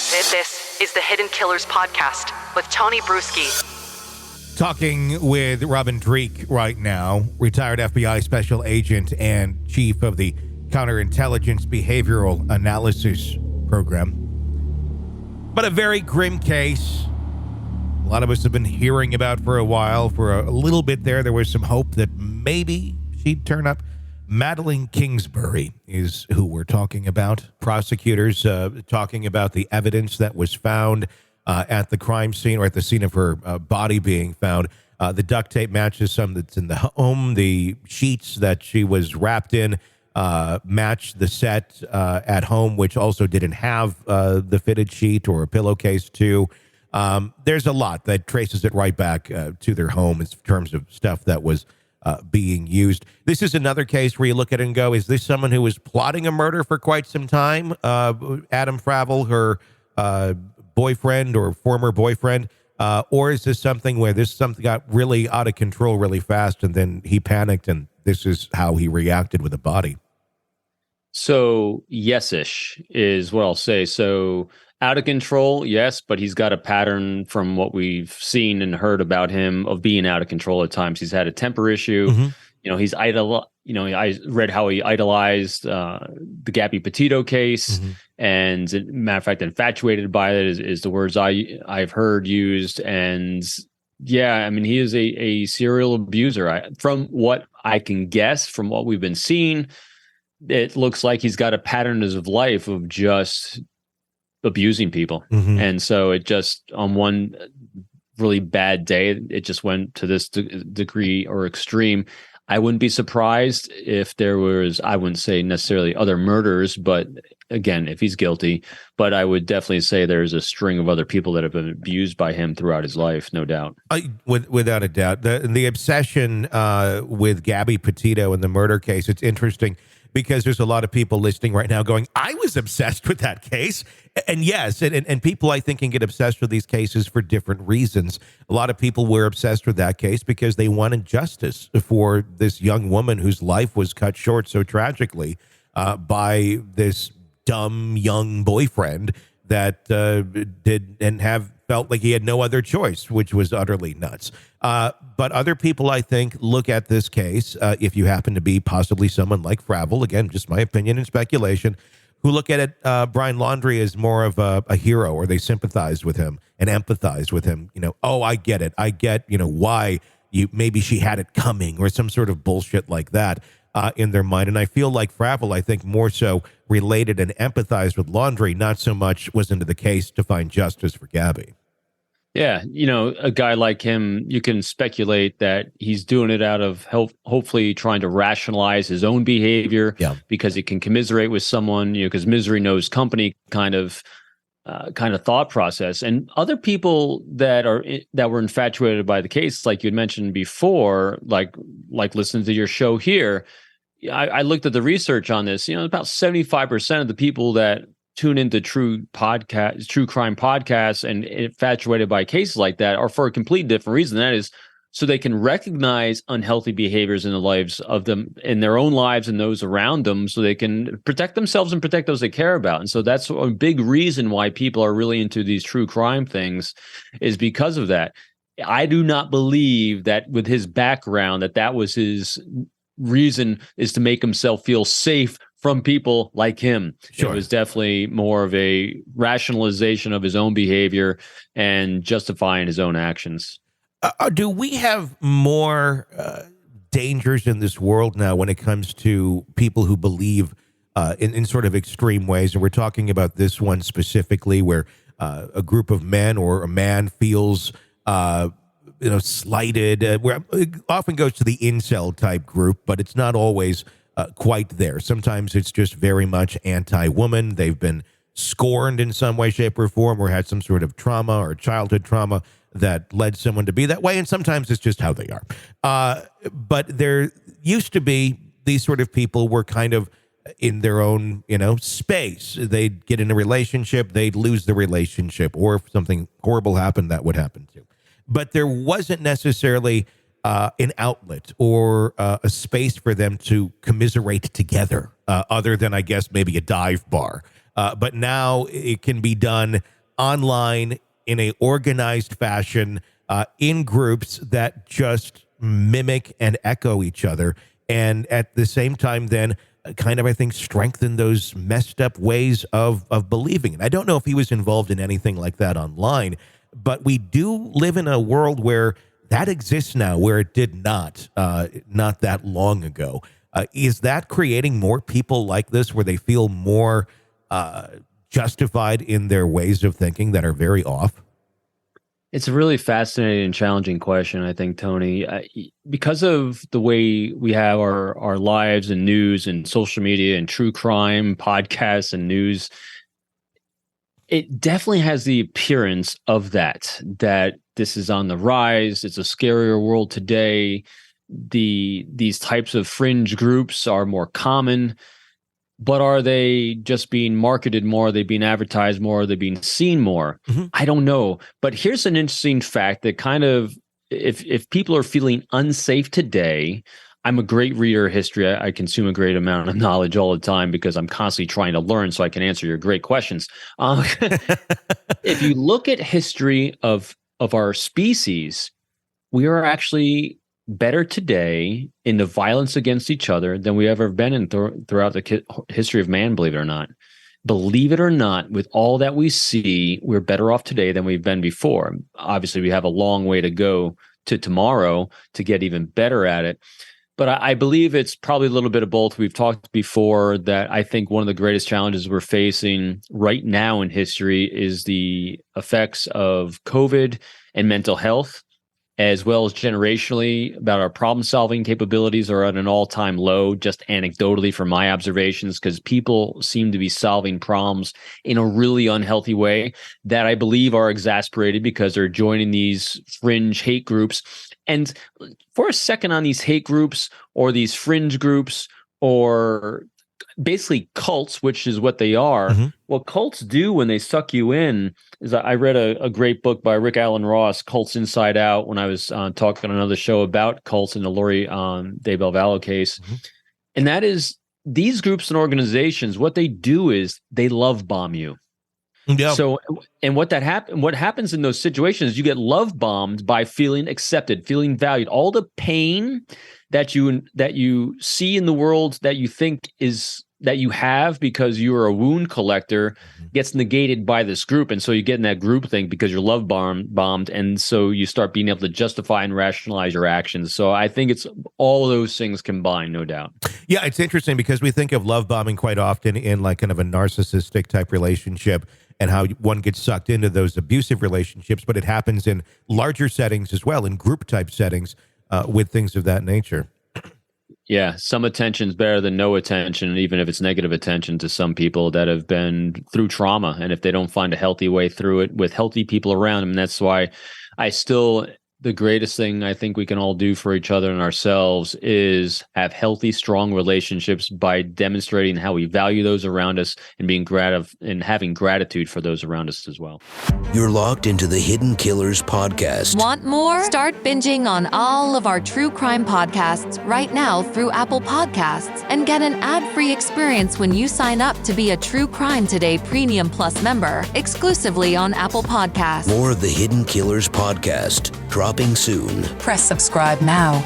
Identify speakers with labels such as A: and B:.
A: This is the Hidden Killers podcast with Tony Brueski.
B: Talking with Robin Dreeke right now, retired FBI special agent and chief of the Counterintelligence Behavioral Analysis Program. But a very grim case. A lot of us have been hearing about for a while. For a little bit there was some hope that maybe she'd turn up. Madeline Kingsbury is who we're talking about. Prosecutors talking about the evidence that was found at the crime scene, or at the scene of her body being found. The duct tape matches some that's in the home. The sheets that she was wrapped in match the set at home, which also didn't have the fitted sheet or a pillowcase too. There's a lot that traces it right back to their home in terms of stuff that was being used. This is another case where you look at it and go, is this someone who was plotting a murder for quite some time? Adam Fravel, her boyfriend or former boyfriend, or is this something where something got really out of control really fast and then he panicked and this is how he reacted with a body?
C: So yes-ish is what I'll say. So out of control, yes, but he's got a pattern from what we've seen and heard about him of being out of control at times. He's had a temper issue. Mm-hmm. I read how he idolized the Gabby Petitto case, mm-hmm. and matter of fact, infatuated by it is the words I've heard used. And yeah, I mean, he is a serial abuser. From what I can guess, from what we've been seeing, it looks like he's got a pattern of life of just abusing people. Mm-hmm. And so it just, on one really bad day, it just went to this degree or extreme. I wouldn't be surprised if there was, I wouldn't say necessarily other murders, but again, if he's guilty, but I would definitely say there's a string of other people that have been abused by him throughout his life, no doubt.
B: Without a doubt. The obsession with Gabby Petitto in the murder case, it's interesting because there's a lot of people listening right now going, I was obsessed with that case. And yes, and people, I think, can get obsessed with these cases for different reasons. A lot of people were obsessed with that case because they wanted justice for this young woman whose life was cut short so tragically by this dumb young boyfriend that felt like he had no other choice, which was utterly nuts. But other people, I think, look at this case, if you happen to be possibly someone like Fravel, again, just my opinion and speculation, who look at it, Brian Laundrie, as more of a hero, or they sympathize with him and empathize with him. Oh, I get it. I get, why maybe she had it coming, or some sort of bullshit like that in their mind. And I feel like Fravel, I think, more so related and empathized with Laundrie, not so much was into the case to find justice for Gabby.
C: Yeah, a guy like him, you can speculate that he's doing it out of hopefully trying to rationalize his own behavior, because he can commiserate with someone, because misery knows company kind of thought process. And other people that were infatuated by the case, like you had mentioned before, like listening to your show here, I looked at the research on this. About 75% of the people that tune into true crime podcasts and infatuated by cases like that are for a completely different reason. That is, so they can recognize unhealthy behaviors in the lives of them, in their own lives and those around them, so they can protect themselves and protect those they care about. And so that's a big reason why people are really into these true crime things, is because of that. I do not believe that with his background, that was his reason, is to make himself feel safe from people like him. Sure. It was definitely more of a rationalization of his own behavior and justifying his own actions.
B: Do we have more dangers in this world now when it comes to people who believe in sort of extreme ways? And we're talking about this one specifically, where a group of men or a man feels slighted, where it often goes to the incel type group, but it's not always quite there. Sometimes it's just very much anti-woman. They've been scorned in some way, shape, or form, or had some sort of trauma or childhood trauma that led someone to be that way. And sometimes it's just how they are. But there used to be these sort of people were kind of in their own, space. They'd get in a relationship, they'd lose the relationship, or if something horrible happened, that would happen too. But there wasn't necessarily an outlet or a space for them to commiserate together, other than, I guess, maybe a dive bar. But now it can be done online in a organized fashion, in groups that just mimic and echo each other. And at the same time, then kind of, I think, strengthen those messed up ways of believing. And I don't know if he was involved in anything like that online, but we do live in a world where that exists now, where it did not that long ago. Is that creating more people like this, where they feel more justified in their ways of thinking that are very off?
C: It's a really fascinating and challenging question, I think, Tony. Because of the way we have our lives and news and social media and true crime podcasts and news, it definitely has the appearance of that this is on the rise. It's a scarier world today. These types of fringe groups are more common. But are they just being marketed more? Are they being advertised more? Are they being seen more? Mm-hmm. I don't know. But here's an interesting fact that kind of, if people are feeling unsafe today, I'm a great reader of history. I consume a great amount of knowledge all the time because I'm constantly trying to learn so I can answer your great questions. If you look at history of our species, we are actually better today in the violence against each other than we ever have been in throughout the history of man, believe it or not. Believe it or not, with all that we see, we're better off today than we've been before. Obviously, we have a long way to go to tomorrow to get even better at it. But I believe it's probably a little bit of both. We've talked before that I think one of the greatest challenges we're facing right now in history is the effects of COVID and mental health, as well as generationally, about our problem-solving capabilities are at an all-time low, just anecdotally from my observations, because people seem to be solving problems in a really unhealthy way that I believe are exasperated because they're joining these fringe hate groups. And for a second on these hate groups or these fringe groups or basically cults, which is what they are. Mm-hmm. What cults do when they suck you in is, I read a great book by Rick Alan Ross, Cults Inside Out, when I was talking on another show about cults in the Lori Daybell Vallow case. Mm-hmm. And that is, these groups and organizations, what they do is they love bomb you. Yeah. So, and what happens in those situations, you get love bombed by feeling accepted, feeling valued. All the pain that you see in the world that you think is that you have because you're a wound collector gets negated by this group. And so you get in that group thing because you're love bombed. And so you start being able to justify and rationalize your actions. So I think it's all those things combined, no doubt.
B: Yeah, it's interesting because we think of love bombing quite often in like kind of a narcissistic type relationship and how one gets sucked into those abusive relationships, but it happens in larger settings as well, in group type settings with things of that nature.
C: Yeah, some attention is better than no attention, even if it's negative attention to some people that have been through trauma. And if they don't find a healthy way through it with healthy people around them, that's why the greatest thing I think we can all do for each other and ourselves is have healthy, strong relationships by demonstrating how we value those around us and being and having gratitude for those around us as well.
D: You're locked into the Hidden Killers podcast.
E: Want more? Start binging on all of our true crime podcasts right now through Apple Podcasts and get an ad-free experience when you sign up to be a True Crime Today Premium Plus member exclusively on Apple Podcasts.
D: More of the Hidden Killers podcast dropping soon.
F: Press subscribe now.